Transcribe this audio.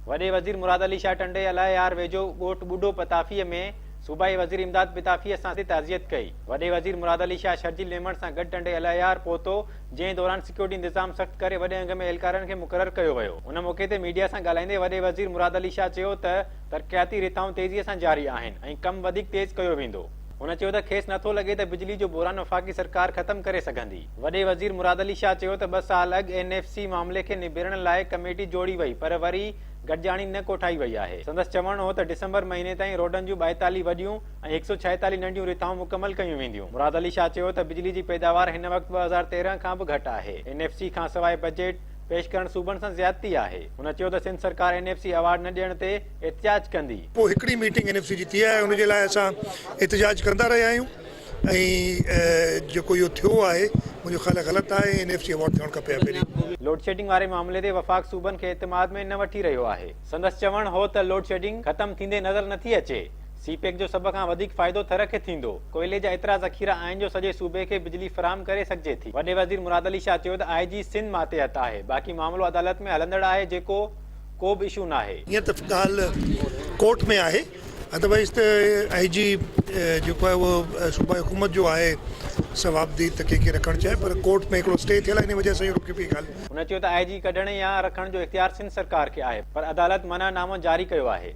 वॾे वज़ीर मुराद अली शाह टंडे अलायार वेझो ॻोठ ॿुॾो पताफीअ में सूबाई वज़ीर इमदाद पिताफीअ सां ताज़ियत कई। वॾे वज़ीर मुराद अली शाह शर्जील मेमण सां गॾु टंडे अलायार पहुतो, जंहिं दौरान सिक्योरिटी इंतज़ाम सख़्तु करे वॾे अंग में एहलकारनि खे मुक़ररु कयो वियो। उन मौक़े ते मीडिया सां ॻाल्हाईंदे वॾे वज़ीर मुराद अली शाह चयो त तरक़ियाती रिथाऊं तेज़ीअ सां जारी आहिनि ऐं कमु वधीक तेज़ कयो वेंदो। उन चयो त खेसि नथो लॻे त बिजली जो बहिरान वफ़ाक़ी सरकार ख़तमु करे सघंदी। वॾे वज़ीर मुराद अली शाह चयो त 2 साल अॻु NFC मामले खे निबेरण लाइ कमेटी जोड़ी वई, पर वरी गॾिजाणी न कोठाई वई आहे। संदसि चवणु हो त डिसंबर महीने ताईं रोडनि जूं 42 वॾियूं ऐं 146 नंढियूं रिथाऊं मुकमल कयूं वेंदियूं। मुराद अली शाह चयो त बिजली जी पैदावार हिन वक़्तु 2013 खां बि घटि आहे। NFC खां सवाइ बजट पेश करण सूबनि सां ज़्यादती आहे। हुन चयो त सिंध सरकार NFC अवार्ड न ॾियण ते एहतिजाज कंदी। पोइ हिकिड़ी मीटिंग NFC जी थी आहे, उनजे लाइ असां एहतिजाज कंदा रहिया आहियूं ऐं जेको इहो थियो आहे मुंहिंजो ख़्यालु ग़लति आहे। NFC अवार्ड थियणु खपे। पहिरीं लोड शेडिंग वारे मामले ते वफ़ाक़ सूबनि खे एतमाद में न वठी रहियो आहे। संदसि चवणु हो त लोड शेडिंग ख़तमु थींदे नज़र नथी अचे। सीपेक जो सभ खां वधीक फ़ाइदो थर खे थींदो। कोयले जा एतिरा ज़ख़ीरा आहिनि जो सॼे सूबे खे बिजली फ़राहम करे सघिजे थी। वॾे वज़ीर मुराद अली शाह चयो त IG सिंध मातहत आहे, बाक़ी मामिलो अदालत में हलंदड़ आहे, जेको को बि इशू न आहे। ईअं त ॻाल्हि कोर्ट में आहे, अदरवाइज़ त IG जेको आहे उहो सूबाई हुकूमत जो आहे सवाबदी त कंहिंखे रखणु चाहे, पर कोर्ट में हिकिड़ो स्टे थियल आहे, इन वजह सां इहो रुकी पई ॻाल्हि। हुन चयो त IG कढण या रखण जो इख़्तियार सिंध सरकार खे आहे, पर अदालत मनानामो जारी कयो आहे।